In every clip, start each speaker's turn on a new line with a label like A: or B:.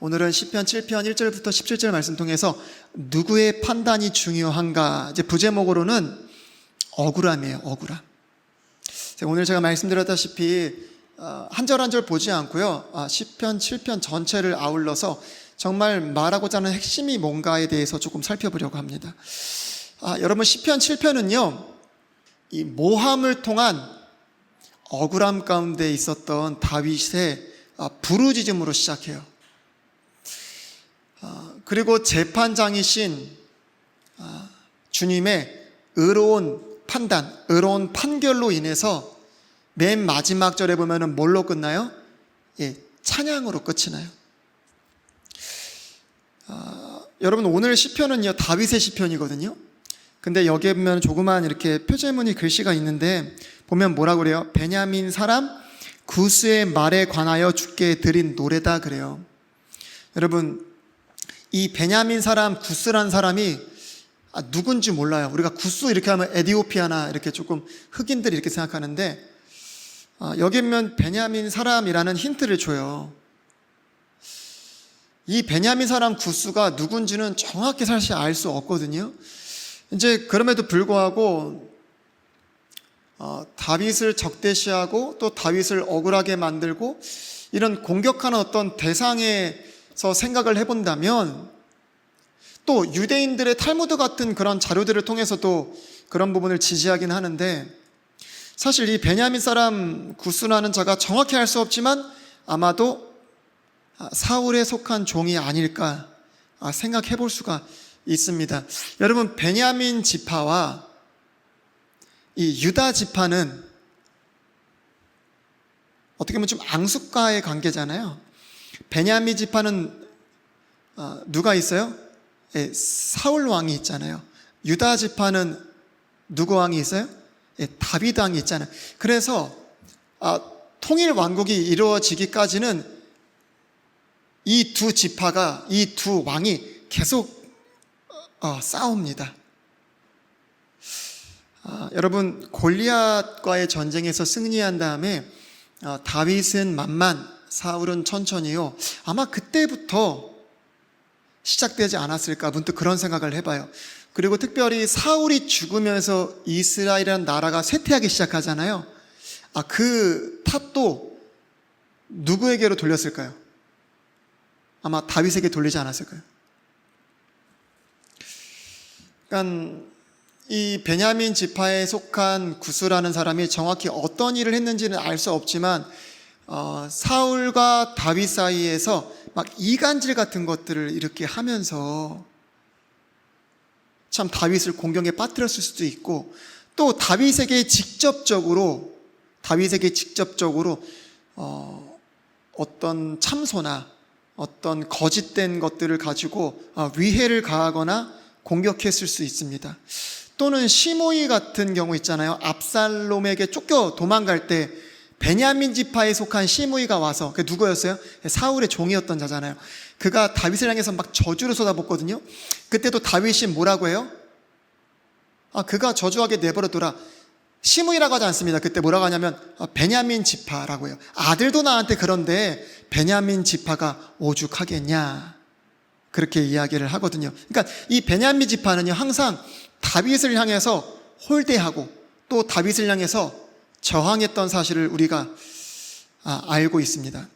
A: 오늘은 시편 7편 1절부터 17절 말씀 통해서 누구의 판단이 중요한가, 이제 부제목으로는 억울함이에요. 억울함. 오늘 제가 말씀드렸다시피 한 절 한 절 보지 않고요, 시편 7편 전체를 아울러서 정말 말하고자 하는 핵심이 뭔가에 대해서 조금 살펴보려고 합니다. 여러분, 시편 7편은요 이 모함을 통한 억울함 가운데 있었던 다윗의 부르짖음으로 시작해요. 그리고 재판장이신 주님의 의로운 판단, 의로운 판결로 인해서 맨 마지막 절에 보면은 뭘로 끝나요? 찬양으로 끝이 나요. 여러분, 오늘 시편은요 다윗의 시편이거든요. 근데 여기에 보면 조그만 이렇게 표제문이 글씨가 있는데 보면 뭐라고 그래요? 베냐민 사람 구스의 말에 관하여 주께 드린 노래다 그래요. 여러분, 이 베냐민 사람 구스란 사람이 누군지 몰라요. 우리가 구스 이렇게 하면 에디오피아나 이렇게 조금 흑인들이 이렇게 생각하는데 여기 보면 베냐민 사람이라는 힌트를 줘요. 이 베냐민 사람 구스가 누군지는 정확히 사실 알 수 없거든요. 이제 그럼에도 불구하고 다윗을 적대시하고 또 다윗을 억울하게 만들고 이런 공격하는 어떤 대상에서 생각을 해본다면, 또 유대인들의 탈무드 같은 그런 자료들을 통해서도 그런 부분을 지지하긴 하는데, 사실 이 베냐민 사람 구스라는 자가 정확히 알 수 없지만 아마도 사울에 속한 종이 아닐까 생각해 볼 수가 있습니다. 여러분, 베냐민 지파와 이 유다 지파는 어떻게 보면 좀 앙숙과의 관계잖아요. 베냐민 지파는 누가 있어요? 사울 왕이 있잖아요. 유다 지파는 누구 왕이 있어요? 다윗 왕이 있잖아요. 그래서 통일 왕국이 이루어지기까지는 이 두 지파가, 이 두 왕이 계속 싸웁니다. 여러분, 골리앗과의 전쟁에서 승리한 다음에 다윗은 만만, 사울은 천천히요, 아마 그때부터 시작되지 않았을까, 문득 그런 생각을 해봐요. 그리고 특별히 사울이 죽으면서 이스라엘이라는 나라가 쇠퇴하기 시작하잖아요. 그 탓도 누구에게로 돌렸을까요? 아마 다윗에게 돌리지 않았을까요? 그러니까 이 베냐민 지파에 속한 구스라는 사람이 정확히 어떤 일을 했는지는 알 수 없지만 사울과 다윗 사이에서 막 이간질 같은 것들을 이렇게 하면서 참 다윗을 공경에 빠뜨렸을 수도 있고, 또 다윗에게 직접적으로 어떤 참소나 어떤 거짓된 것들을 가지고 위해를 가하거나 공격했을 수 있습니다. 또는 시므이 같은 경우 있잖아요. 압살롬에게 쫓겨 도망갈 때 베냐민 지파에 속한 시므이가 와서, 그게 누구였어요? 사울의 종이었던 자잖아요. 그가 다윗을 향해서 막 저주를 쏟아붓거든요. 그때도 다윗이 뭐라고 해요? 그가 저주하게 내버려둬라. 시므이라고 하지 않습니다. 그때 뭐라고 하냐면 베냐민 지파라고 해요. 아들도 나한테 그런데 베냐민 지파가 오죽하겠냐, 그렇게 이야기를 하거든요. 그러니까 이 베냐민 지파는요 항상 다윗을 향해서 홀대하고 또 다윗을 향해서 저항했던 사실을 우리가 알고 있습니다.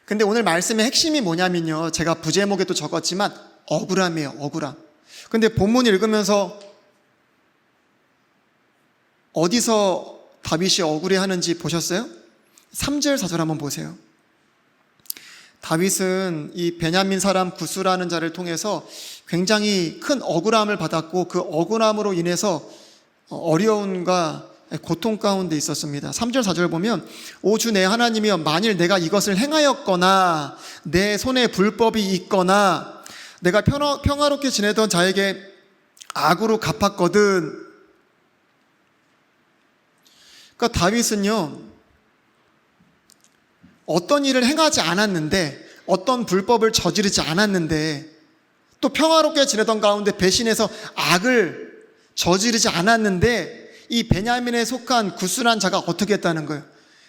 A: 근데 오늘 말씀의 핵심이 뭐냐면요, 제가 부제목에도 적었지만 억울함이에요. 억울함. 근데 본문 읽으면서 어디서 다윗이 억울해하는지 보셨어요? 3절 4절 한번 보세요. 다윗은 이 베냐민 사람 구스라는 자를 통해서 굉장히 큰 억울함을 받았고, 그 억울함으로 인해서 어려움과 고통 가운데 있었습니다. 3절 4절 보면, 오 주 내 하나님이여, 만일 내가 이것을 행하였거나 내 손에 불법이 있거나 내가 평화롭게 지내던 자에게 악으로 갚았거든. 그러니까 다윗은요 어떤 일을 행하지 않았는데, 어떤 불법을 저지르지 않았는데, 또 평화롭게 지내던 가운데 배신해서 악을 저지르지 않았는데, 이 베냐민에 속한 구스란 자가 어떻게 했다는 거예요?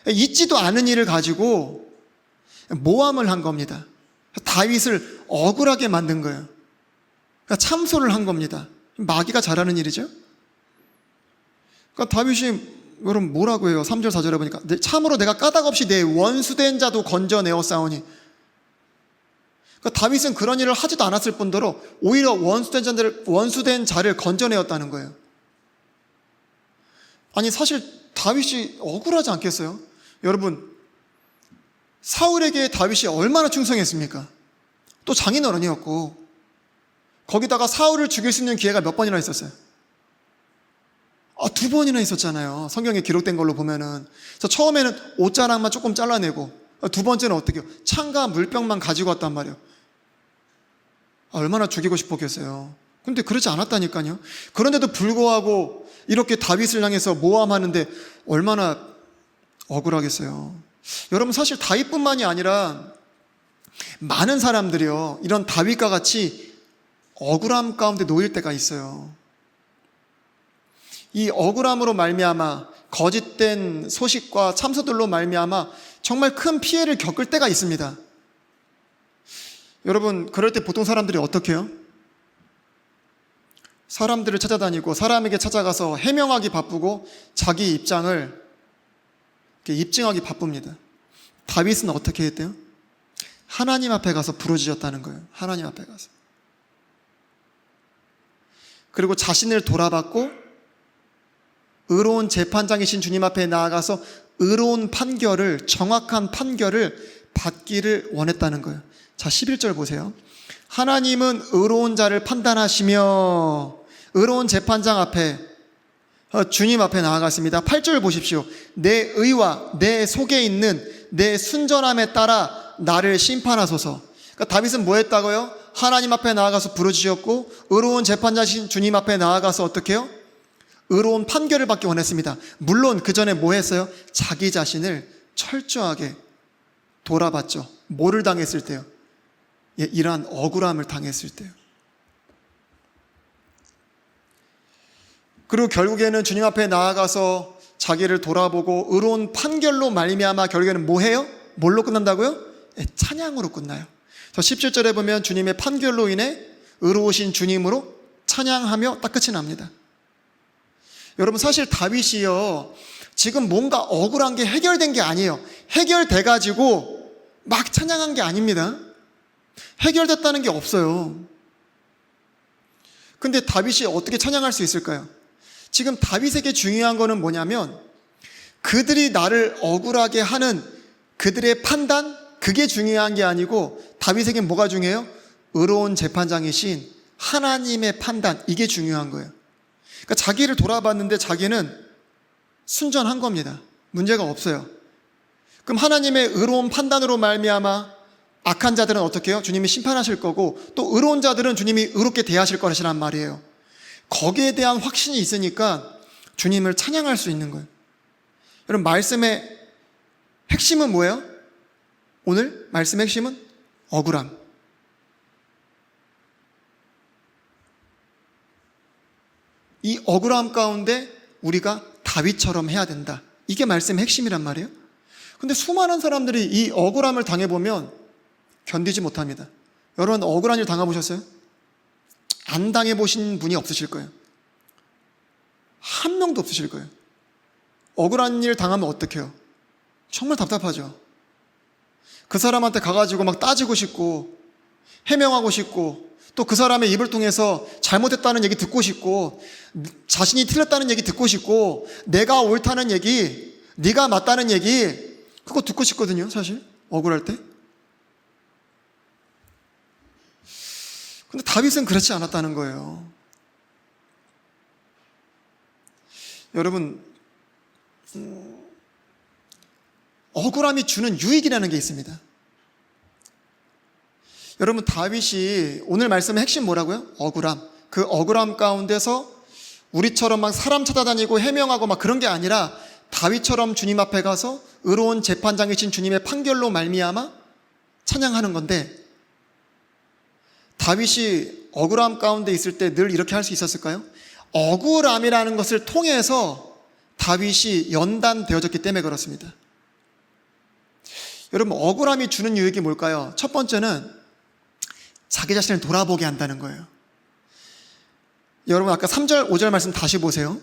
A: 있지도 않은 일을 가지고 모함을 한 겁니다. 다윗을 억울하게 만든 거예요. 그러니까 참소를 한 겁니다. 마귀가 잘하는 일이죠. 그러니까 다윗이 여러분 뭐라고 해요? 3절 4절에 보니까 참으로 내가 까닭없이 내 원수된 자도 건져내어 싸우니. 그러니까 다윗은 그런 일을 하지도 않았을 뿐더러 오히려 원수된 자를 건져내었다는 거예요. 아니 사실 다윗이 억울하지 않겠어요? 여러분 사울에게 다윗이 얼마나 충성했습니까? 또 장인어른이었고 거기다가 사울을 죽일 수 있는 기회가 몇 번이나 있었어요? 2번이나 있었잖아요. 성경에 기록된 걸로 보면은. 그래서 처음에는 옷자락만 조금 잘라내고 두 번째는 어떻게 해요? 창과 물병만 가지고 왔단 말이에요. 얼마나 죽이고 싶었겠어요. 근데 그렇지 않았다니까요. 그런데도 불구하고 이렇게 다윗을 향해서 모함하는데 얼마나 억울하겠어요. 여러분 사실 다윗뿐만이 아니라 많은 사람들이요 이런 다윗과 같이 억울함 가운데 놓일 때가 있어요. 이 억울함으로 말미암아 거짓된 소식과 참소들로 말미암아 정말 큰 피해를 겪을 때가 있습니다. 여러분 그럴 때 보통 사람들이 어떻게 해요? 사람들을 찾아다니고 사람에게 찾아가서 해명하기 바쁘고 자기 입장을 입증하기 바쁩니다. 다윗은 어떻게 했대요? 하나님 앞에 가서 부르짖었다는 거예요. 하나님 앞에 가서. 그리고 자신을 돌아봤고 의로운 재판장이신 주님 앞에 나아가서 의로운 판결을, 정확한 판결을 받기를 원했다는 거예요. 자, 11절 보세요. 하나님은 의로운 자를 판단하시며 의로운 재판장 앞에 주님 앞에 나아갔습니다. 8절 보십시오. 내 의와 내 속에 있는 내 순전함에 따라 나를 심판하소서. 그러니까 다윗은 뭐 했다고요? 하나님 앞에 나아가서 부르짖었고 의로운 재판자신 주님 앞에 나아가서 어떻게 해요? 의로운 판결을 받기 원했습니다. 물론 그 전에 뭐 했어요? 자기 자신을 철저하게 돌아봤죠. 뭐를 당했을 때요? 이러한 억울함을 당했을 때요. 그리고 결국에는 주님 앞에 나아가서 자기를 돌아보고 의로운 판결로 말미암아 결국에는 뭐 해요? 뭘로 끝난다고요? 찬양으로 끝나요. 17절에 보면 주님의 판결로 인해 의로우신 주님으로 찬양하며 딱 끝이 납니다. 여러분 사실 다윗이요 지금 뭔가 억울한 게 해결된 게 아니에요. 해결돼 가지고 막 찬양한 게 아닙니다. 해결됐다는 게 없어요. 근데 다윗이 어떻게 찬양할 수 있을까요? 지금 다윗에게 중요한 거는 뭐냐면 그들이 나를 억울하게 하는 그들의 판단, 그게 중요한 게 아니고 다윗에겐 뭐가 중요해요? 의로운 재판장이신 하나님의 판단, 이게 중요한 거예요. 그러니까 자기를 돌아봤는데 자기는 순전한 겁니다. 문제가 없어요. 그럼 하나님의 의로운 판단으로 말미암아 악한 자들은 어떻게 해요? 주님이 심판하실 거고 또 의로운 자들은 주님이 의롭게 대하실 것이란 말이에요. 거기에 대한 확신이 있으니까 주님을 찬양할 수 있는 거예요. 여러분 말씀의 핵심은 뭐예요? 오늘 말씀의 핵심은 억울함. 이 억울함 가운데 우리가 다윗처럼 해야 된다. 이게 말씀의 핵심이란 말이에요. 근데 수많은 사람들이 이 억울함을 당해보면 견디지 못합니다. 여러분 억울한 일 당해보셨어요? 안 당해보신 분이 없으실 거예요. 한 명도 없으실 거예요. 억울한 일 당하면 어떡해요? 정말 답답하죠. 그 사람한테 가가지고 막 따지고 싶고 해명하고 싶고 또 그 사람의 입을 통해서 잘못했다는 얘기 듣고 싶고 자신이 틀렸다는 얘기 듣고 싶고 내가 옳다는 얘기, 네가 맞다는 얘기 그거 듣고 싶거든요. 사실 억울할 때. 근데 다윗은 그렇지 않았다는 거예요. 여러분 억울함이 주는 유익이라는 게 있습니다. 여러분 다윗이 오늘 말씀의 핵심 뭐라고요? 억울함. 그 억울함 가운데서 우리처럼 막 사람 찾아다니고 해명하고 막 그런 게 아니라 다윗처럼 주님 앞에 가서 의로운 재판장이신 주님의 판결로 말미암아 찬양하는 건데 다윗이 억울함 가운데 있을 때 늘 이렇게 할 수 있었을까요? 억울함이라는 것을 통해서 다윗이 연단되어졌기 때문에 그렇습니다. 여러분 억울함이 주는 유익이 뭘까요? 첫 번째는 자기 자신을 돌아보게 한다는 거예요. 여러분 아까 3절 5절 말씀 다시 보세요.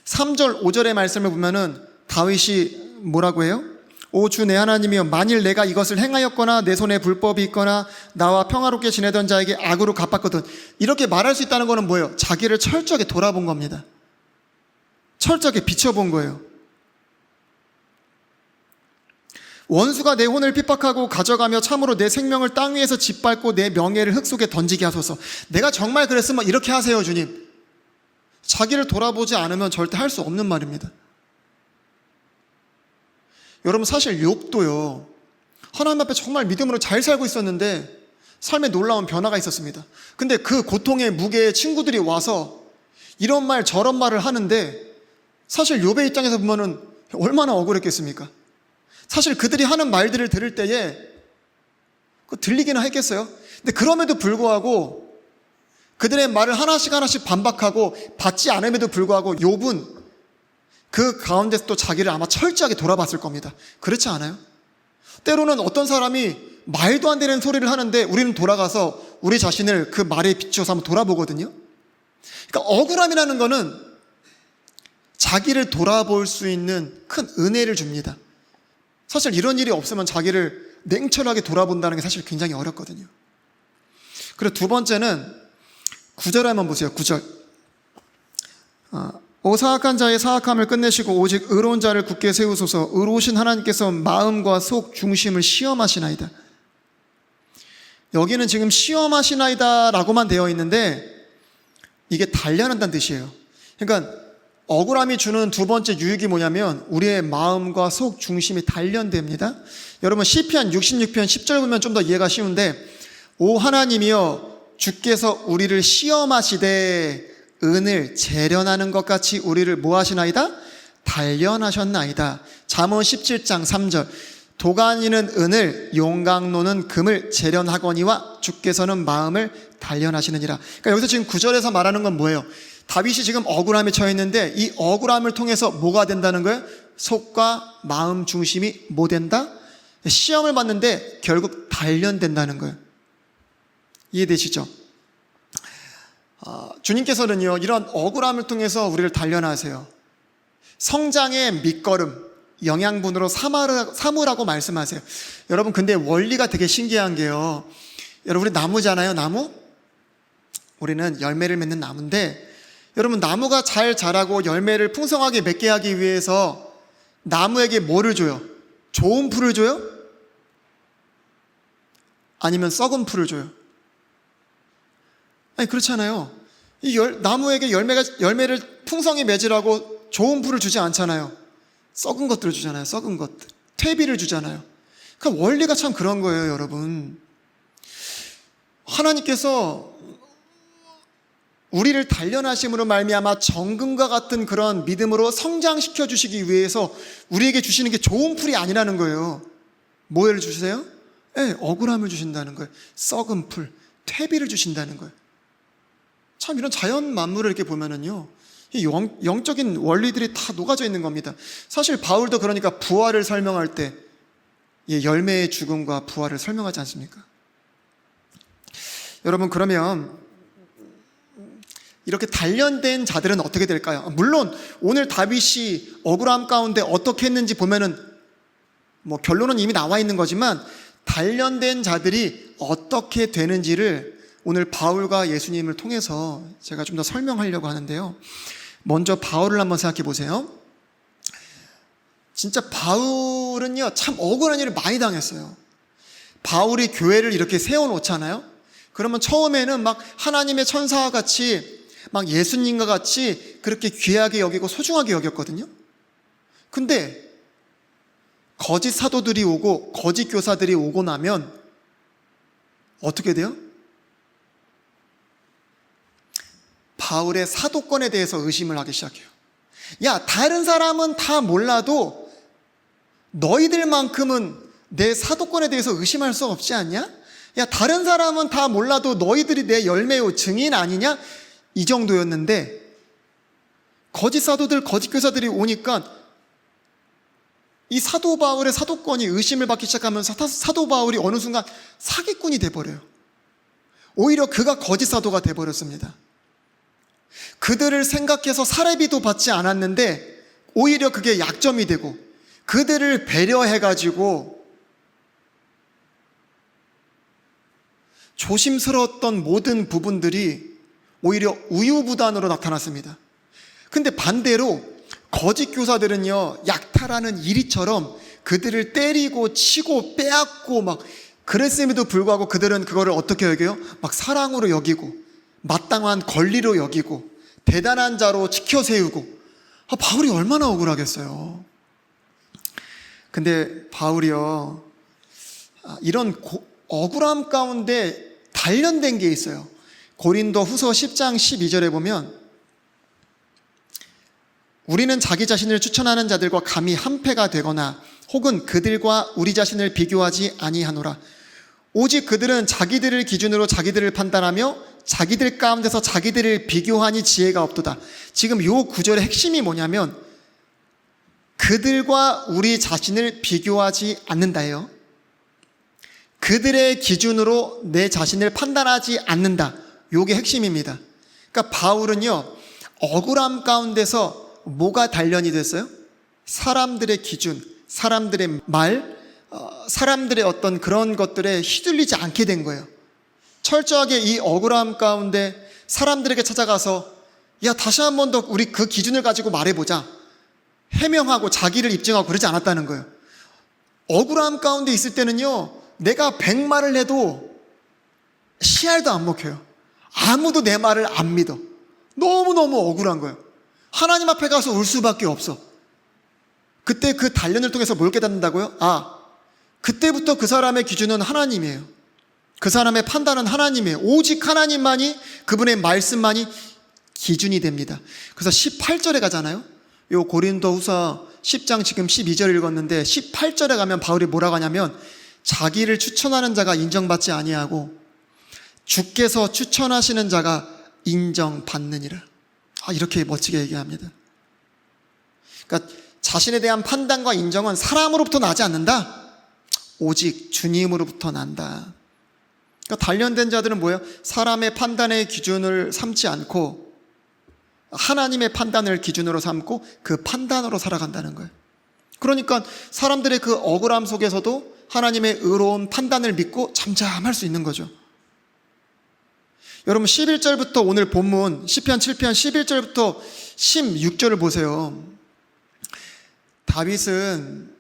A: 3절 5절의 말씀을 보면은 다윗이 뭐라고 해요? 오 주 내 하나님이여, 만일 내가 이것을 행하였거나 내 손에 불법이 있거나 나와 평화롭게 지내던 자에게 악으로 갚았거든. 이렇게 말할 수 있다는 것은 뭐예요? 자기를 철저하게 돌아본 겁니다. 철저하게 비춰본 거예요. 원수가 내 혼을 핍박하고 가져가며 참으로 내 생명을 땅 위에서 짓밟고 내 명예를 흙 속에 던지게 하소서. 내가 정말 그랬으면 이렇게 하세요, 주님. 자기를 돌아보지 않으면 절대 할 수 없는 말입니다. 여러분 사실 욥도요, 하나님 앞에 정말 믿음으로 잘 살고 있었는데 삶에 놀라운 변화가 있었습니다. 근데 그 고통의 무게에 친구들이 와서 이런 말 저런 말을 하는데 사실 욥의 입장에서 보면은 얼마나 억울했겠습니까? 사실 그들이 하는 말들을 들을 때에 들리기는 했겠어요. 근데 그럼에도 불구하고 그들의 말을 하나씩 하나씩 반박하고 받지 않음에도 불구하고 욥은 그 가운데서 또 자기를 아마 철저하게 돌아봤을 겁니다. 그렇지 않아요? 때로는 어떤 사람이 말도 안 되는 소리를 하는데 우리는 돌아가서 우리 자신을 그 말에 비추어서 한번 돌아보거든요. 그러니까 억울함이라는 거는 자기를 돌아볼 수 있는 큰 은혜를 줍니다. 사실 이런 일이 없으면 자기를 냉철하게 돌아본다는 게 사실 굉장히 어렵거든요. 그리고 두 번째는 9절 한번 보세요. 9절. 오 사악한 자의 사악함을 끝내시고 오직 의로운 자를 굳게 세우소서. 의로우신 하나님께서 마음과 속 중심을 시험하시나이다. 여기는 지금 시험하시나이다 라고만 되어 있는데 이게 단련한다는 뜻이에요. 그러니까 억울함이 주는 두 번째 유익이 뭐냐면 우리의 마음과 속 중심이 단련됩니다. 여러분 시편 66편 10절 보면 좀 더 이해가 쉬운데, 오 하나님이여, 주께서 우리를 시험하시되 은을 재련하는 것 같이 우리를 뭐 하시나이다? 단련하셨나이다. 잠언 17장 3절. 도가니는 은을, 용광로는 금을 재련하거니와 주께서는 마음을 단련하시느니라. 그러니까 여기서 지금 9절에서 말하는 건 뭐예요? 다윗이 지금 억울함에 처했는데 이 억울함을 통해서 뭐가 된다는 거예요? 속과 마음 중심이 뭐 된다? 시험을 받는데 결국 단련된다는 거예요. 이해되시죠? 주님께서는요, 이런 억울함을 통해서 우리를 단련하세요. 성장의 밑거름, 영양분으로 삼으라고 말씀하세요. 여러분 근데 원리가 되게 신기한 게요, 여러분 우리 나무잖아요. 나무? 우리는 열매를 맺는 나무인데, 여러분 나무가 잘 자라고 열매를 풍성하게 맺게 하기 위해서 나무에게 뭐를 줘요? 좋은 풀을 줘요? 아니면 썩은 풀을 줘요? 아니 그렇잖아요. 나무에게 열매를 풍성히 맺으라고 좋은 풀을 주지 않잖아요. 썩은 것들을 주잖아요. 썩은 것들, 퇴비를 주잖아요. 그러니까 원리가 참 그런 거예요, 여러분. 하나님께서 우리를 단련하심으로 말미암아 정금과 같은 그런 믿음으로 성장시켜 주시기 위해서 우리에게 주시는 게 좋은 풀이 아니라는 거예요. 뭐를 주세요? 네, 억울함을 주신다는 거예요. 썩은 풀, 퇴비를 주신다는 거예요. 참 이런 자연 만물을 이렇게 보면은요, 이 영적인 원리들이 다 녹아져 있는 겁니다. 사실 바울도 그러니까 부활을 설명할 때 열매의 죽음과 부활을 설명하지 않습니까? 여러분 그러면 이렇게 단련된 자들은 어떻게 될까요? 물론 오늘 다윗이 억울함 가운데 어떻게 했는지 보면은 결론은 이미 나와 있는 거지만 단련된 자들이 어떻게 되는지를 오늘 바울과 예수님을 통해서 제가 좀 더 설명하려고 하는데요. 먼저 바울을 한번 생각해 보세요. 진짜 바울은요, 참 억울한 일을 많이 당했어요. 바울이 교회를 이렇게 세워놓잖아요. 그러면 처음에는 막 하나님의 천사와 같이 막 예수님과 같이 그렇게 귀하게 여기고 소중하게 여겼거든요. 근데 거짓 사도들이 오고 거짓 교사들이 오고 나면 어떻게 돼요? 바울의 사도권에 대해서 의심을 하기 시작해요. 야, 다른 사람은 다 몰라도 너희들만큼은 내 사도권에 대해서 의심할 수 없지 않냐? 야, 다른 사람은 다 몰라도 너희들이 내 열매의 증인 아니냐? 이 정도였는데 거짓 사도들, 거짓 교사들이 오니까 이 사도 바울의 사도권이 의심을 받기 시작하면서 사도 바울이 어느 순간 사기꾼이 돼버려요. 오히려 그가 거짓 사도가 돼버렸습니다. 그들을 생각해서 사례비도 받지 않았는데 오히려 그게 약점이 되고, 그들을 배려해가지고 조심스러웠던 모든 부분들이 오히려 우유부단으로 나타났습니다. 근데 반대로 거짓 교사들은요, 약탈하는 이리처럼 그들을 때리고 치고 빼앗고 막 그랬음에도 불구하고 그들은 그거를 어떻게 여겨요? 막 사랑으로 여기고 마땅한 권리로 여기고 대단한 자로 지켜 세우고. 바울이 얼마나 억울하겠어요. 근데 바울이요, 이런 억울함 가운데 단련된 게 있어요. 고린도 후서 10장 12절에 보면, 우리는 자기 자신을 추천하는 자들과 감히 한패가 되거나 혹은 그들과 우리 자신을 비교하지 아니하노라. 오직 그들은 자기들을 기준으로 자기들을 판단하며 자기들 가운데서 자기들을 비교하니 지혜가 없도다. 지금 요 구절의 핵심이 뭐냐면, 그들과 우리 자신을 비교하지 않는다예요. 그들의 기준으로 내 자신을 판단하지 않는다. 요게 핵심입니다. 그러니까 바울은요, 억울함 가운데서 뭐가 단련이 됐어요? 사람들의 기준, 사람들의 말, 사람들의 어떤 그런 것들에 휘둘리지 않게 된 거예요. 철저하게 이 억울함 가운데 사람들에게 찾아가서, 야, 다시 한 번 더 우리 그 기준을 가지고 말해보자, 해명하고 자기를 입증하고 그러지 않았다는 거예요. 억울함 가운데 있을 때는요, 내가 100말을 해도 씨알도 안 먹혀요. 아무도 내 말을 안 믿어. 너무너무 억울한 거예요. 하나님 앞에 가서 울 수밖에 없어. 그때 그 단련을 통해서 뭘 깨닫는다고요? 그때부터 그 사람의 기준은 하나님이에요. 그 사람의 판단은 하나님이에요. 오직 하나님만이, 그분의 말씀만이 기준이 됩니다. 그래서 18절에 가잖아요. 요 고린도후서 10장 지금 12절 읽었는데 18절에 가면 바울이 뭐라고 하냐면, 자기를 추천하는 자가 인정받지 아니하고 주께서 추천하시는 자가 인정받느니라. 이렇게 멋지게 얘기합니다. 그러니까 자신에 대한 판단과 인정은 사람으로부터 나지 않는다. 오직 주님으로부터 난다. 그러니까 단련된 자들은 뭐예요? 사람의 판단의 기준을 삼지 않고 하나님의 판단을 기준으로 삼고 그 판단으로 살아간다는 거예요. 그러니까 사람들의 그 억울함 속에서도 하나님의 의로운 판단을 믿고 잠잠할 수 있는 거죠. 여러분 11절부터 오늘 본문 시편 7편 11절부터 16절을 보세요. 다윗은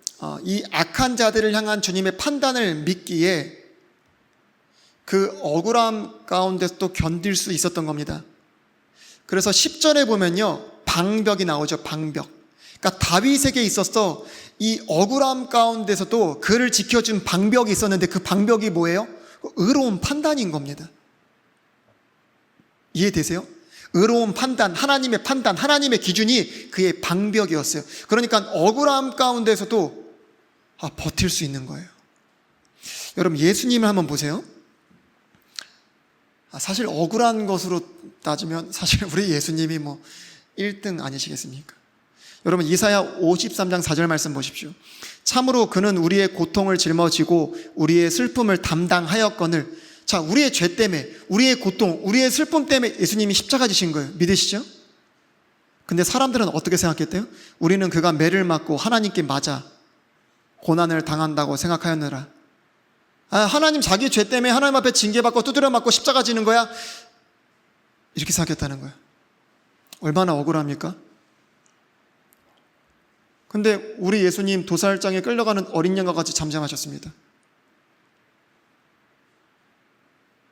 A: 이 악한 자들을 향한 주님의 판단을 믿기에 그 억울함 가운데서 견딜 수 있었던 겁니다. 그래서 10절에 보면요, 방벽이 나오죠. 방벽. 그러니까 다윗에게 있어서 이 억울함 가운데서도 그를 지켜준 방벽이 있었는데, 그 방벽이 뭐예요? 의로운 판단인 겁니다. 이해되세요? 의로운 판단, 하나님의 판단, 하나님의 기준이 그의 방벽이었어요. 그러니까 억울함 가운데서도 버틸 수 있는 거예요. 여러분 예수님을 한번 보세요. 사실 억울한 것으로 따지면 사실 우리 예수님이 1등 아니시겠습니까? 여러분 이사야 53장 4절 말씀 보십시오. 참으로 그는 우리의 고통을 짊어지고 우리의 슬픔을 담당하였거늘. 자, 우리의 죄 때문에, 우리의 고통, 우리의 슬픔 때문에 예수님이 십자가 지신 거예요. 믿으시죠? 근데 사람들은 어떻게 생각했대요? 우리는 그가 매를 맞고 하나님께 맞아 고난을 당한다고 생각하였느라. 하나님 자기 죄 때문에 하나님 앞에 징계받고 두드려 맞고 십자가 지는 거야? 이렇게 생각했다는 거예요. 얼마나 억울합니까? 근데 우리 예수님 도살장에 끌려가는 어린 양과 같이 잠잠하셨습니다.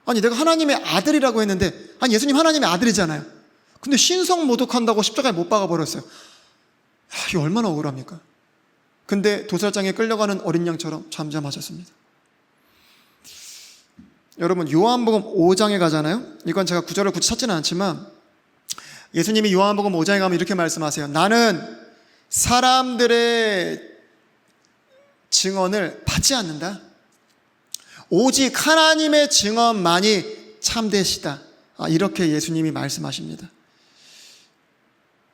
A: 아니 내가 하나님의 아들이라고 했는데, 아니 예수님 하나님의 아들이잖아요. 근데 신성 모독한다고 십자가에 못 박아버렸어요. 이게 얼마나 억울합니까? 근데 도살장에 끌려가는 어린 양처럼 잠잠하셨습니다. 여러분 요한복음 5장에 가잖아요. 이건 제가 구절을 굳이 찾지는 않지만 예수님이 요한복음 5장에 가면 이렇게 말씀하세요. 나는 사람들의 증언을 받지 않는다. 오직 하나님의 증언만이 참되시다. 이렇게 예수님이 말씀하십니다.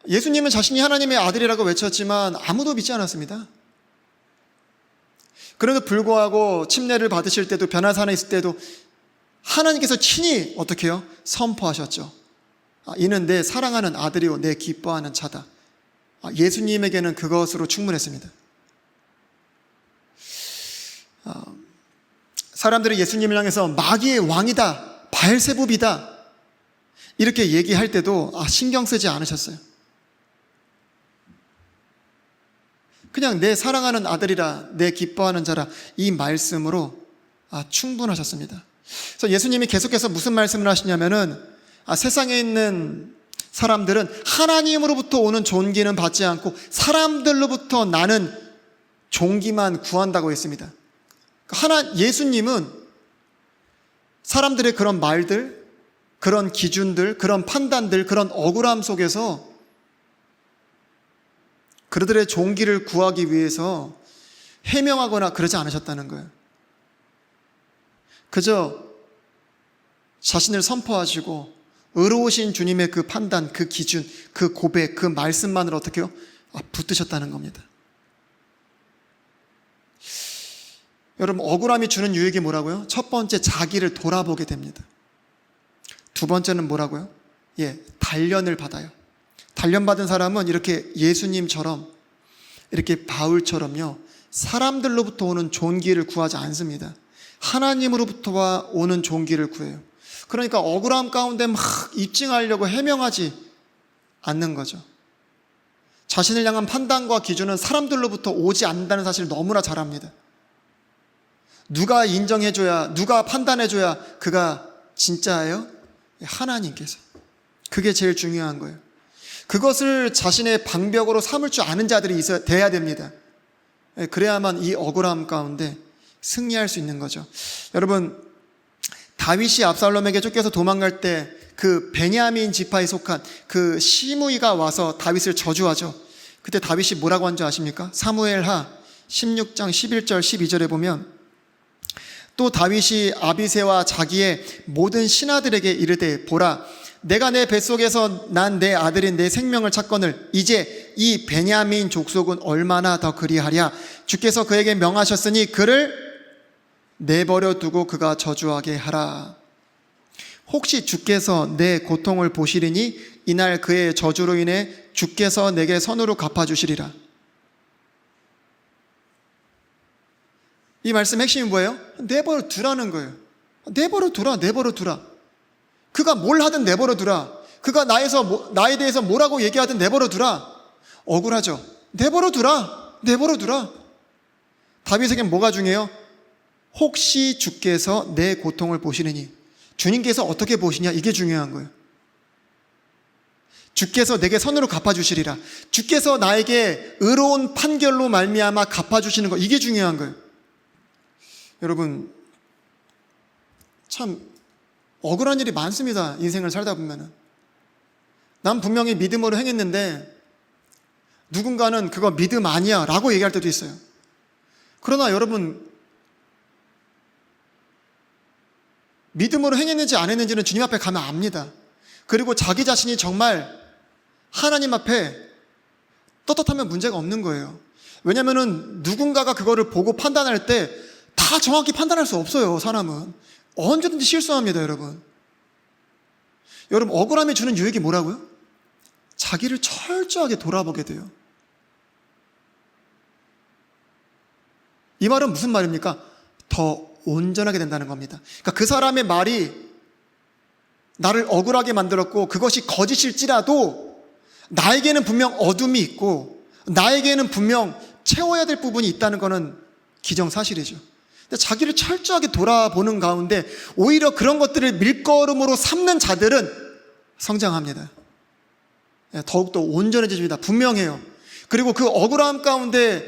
A: 예수님은 자신이 하나님의 아들이라고 외쳤지만 아무도 믿지 않았습니다. 그럼에도 불구하고 침례를 받으실 때도, 변화산에 있을 때도 하나님께서 친히 어떻게 해요? 선포하셨죠. 이는 내 사랑하는 아들이요 내 기뻐하는 자다. 예수님에게는 그것으로 충분했습니다. 사람들이 예수님을 향해서 마귀의 왕이다, 바엘세불이다 이렇게 얘기할 때도 신경 쓰지 않으셨어요. 그냥 내 사랑하는 아들이라, 내 기뻐하는 자라, 이 말씀으로 충분하셨습니다. 그래서 예수님이 계속해서 무슨 말씀을 하시냐면은 세상에 있는 사람들은 하나님으로부터 오는 존귀는 받지 않고 사람들로부터 나는 존귀만 구한다고 했습니다. 예수님은 사람들의 그런 말들, 그런 기준들, 그런 판단들, 그런 억울함 속에서 그들의 존귀를 구하기 위해서 해명하거나 그러지 않으셨다는 거예요. 그저 자신을 선포하시고 의로우신 주님의 그 판단, 그 기준, 그 고백, 그 말씀만으로 어떻게 해요? 붙드셨다는 겁니다. 여러분, 억울함이 주는 유익이 뭐라고요? 첫 번째, 자기를 돌아보게 됩니다. 두 번째는 뭐라고요? 단련을 받아요. 단련받은 사람은 이렇게 예수님처럼, 이렇게 바울처럼요, 사람들로부터 오는 존귀를 구하지 않습니다. 하나님으로부터 오는 존귀를 구해요. 그러니까 억울함 가운데 막 입증하려고 해명하지 않는 거죠. 자신을 향한 판단과 기준은 사람들로부터 오지 않는다는 사실을 너무나 잘 압니다. 누가 인정해줘야, 누가 판단해줘야 그가 진짜예요? 하나님께서. 그게 제일 중요한 거예요. 그것을 자신의 방벽으로 삼을 줄 아는 자들이 돼야 됩니다. 그래야만 이 억울함 가운데 승리할 수 있는 거죠. 여러분, 다윗이 압살롬에게 쫓겨서 도망갈 때 그 베냐민 지파에 속한 그 시므이가 와서 다윗을 저주하죠. 그때 다윗이 뭐라고 한 줄 아십니까? 사무엘하 16장 11절 12절에 보면, 또 다윗이 아비새와 자기의 모든 신하들에게 이르되, 보라, 내가 내 뱃속에서 난 내 아들인 내 생명을 찾거늘 이제 이 베냐민 족속은 얼마나 더 그리하랴. 주께서 그에게 명하셨으니 그를 내버려 두고 그가 저주하게 하라. 혹시 주께서 내 고통을 보시리니 이날 그의 저주로 인해 주께서 내게 선으로 갚아주시리라. 이 말씀 핵심이 뭐예요? 내버려 두라는 거예요. 내버려 두라. 그가 뭘 하든 내버려 두라. 그가 나에 대해서 뭐라고 얘기하든 내버려 두라. 억울하죠? 내버려 두라. 다윗에겐 뭐가 중요해요? 혹시 주께서 내 고통을 보시느니, 주님께서 어떻게 보시냐, 이게 중요한 거예요. 주께서 내게 선으로 갚아주시리라. 주께서 나에게 의로운 판결로 말미암아 갚아주시는 거, 이게 중요한 거예요. 여러분, 참 억울한 일이 많습니다. 인생을 살다 보면은. 난 분명히 믿음으로 행했는데 누군가는 그거 믿음 아니야 라고 얘기할 때도 있어요. 그러나 여러분, 믿음으로 행했는지 안 했는지는 주님 앞에 가면 압니다. 그리고 자기 자신이 정말 하나님 앞에 떳떳하면 문제가 없는 거예요. 왜냐하면 누군가가 그거를 보고 판단할 때 다 정확히 판단할 수 없어요. 사람은 언제든지 실수합니다. 여러분, 억울함이 주는 유익이 뭐라고요? 자기를 철저하게 돌아보게 돼요. 이 말은 무슨 말입니까? 더 온전하게 된다는 겁니다. 그러니까 그 사람의 말이 나를 억울하게 만들었고 그것이 거짓일지라도 나에게는 분명 어둠이 있고 나에게는 분명 채워야 될 부분이 있다는 것은 기정사실이죠. 근데 자기를 철저하게 돌아보는 가운데 오히려 그런 것들을 밀거름으로 삼는 자들은 성장합니다. 더욱더 온전해집니다. 분명해요. 그리고 그 억울함 가운데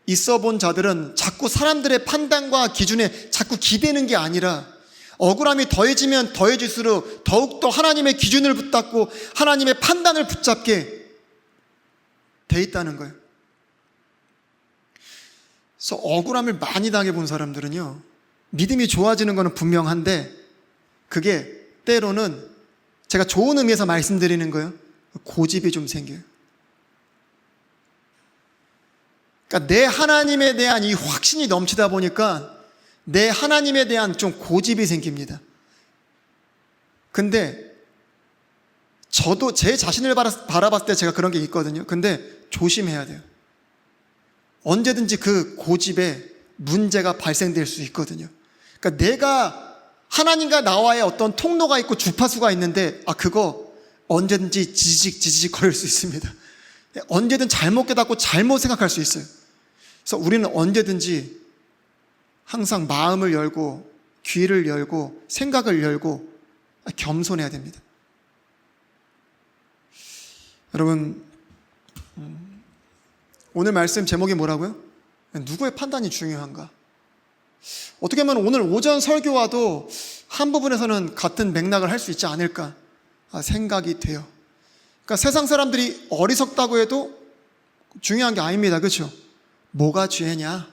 A: 있어 본 자들은 자꾸 사람들의 판단과 기준에 자꾸 기대는 게 아니라 억울함이 더해지면 더해질수록 더욱더 하나님의 기준을 붙잡고 하나님의 판단을 붙잡게 돼 있다는 거예요. 그래서 억울함을 많이 당해본 사람들은요, 믿음이 좋아지는 것은 분명한데 그게 때로는, 제가 좋은 의미에서 말씀드리는 거예요, 고집이 좀 생겨요. 그러니까 내 하나님에 대한 이 확신이 넘치다 보니까 내 하나님에 대한 좀 고집이 생깁니다. 근데 저도 제 자신을 바라봤을 때 제가 그런 게 있거든요. 근데 조심해야 돼요. 언제든지 그 고집에 문제가 발생될 수 있거든요. 그러니까 내가 하나님과 나와의 어떤 통로가 있고 주파수가 있는데 그거 언제든지 지지직 거릴 수 있습니다. 언제든 잘못 깨닫고 잘못 생각할 수 있어요. 그래서 우리는 언제든지 항상 마음을 열고 귀를 열고 생각을 열고 겸손해야 됩니다. 여러분, 오늘 말씀 제목이 뭐라고요? 누구의 판단이 중요한가? 어떻게 보면 오늘 오전 설교와도 한 부분에서는 같은 맥락을 할 수 있지 않을까 생각이 돼요. 그러니까 세상 사람들이 어리석다고 해도 중요한 게 아닙니다. 그렇죠? 뭐가 죄냐?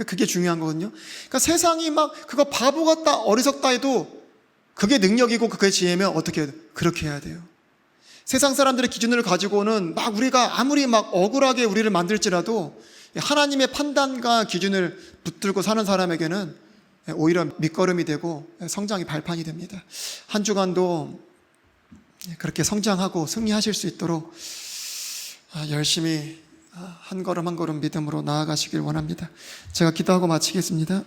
A: 그게 중요한 거거든요. 그러니까 세상이 막 그거 바보 같다, 어리석다 해도 그게 능력이고 그게 지혜면 어떻게 해야 돼요? 그렇게 해야 돼요. 세상 사람들의 기준을 가지고는 막 우리가 아무리 막 억울하게 우리를 만들지라도 하나님의 판단과 기준을 붙들고 사는 사람에게는 오히려 밑거름이 되고 성장의 발판이 됩니다. 한 주간도 그렇게 성장하고 승리하실 수 있도록 열심히 한 걸음 한 걸음 믿음으로 나아가시길 원합니다. 제가 기도하고 마치겠습니다.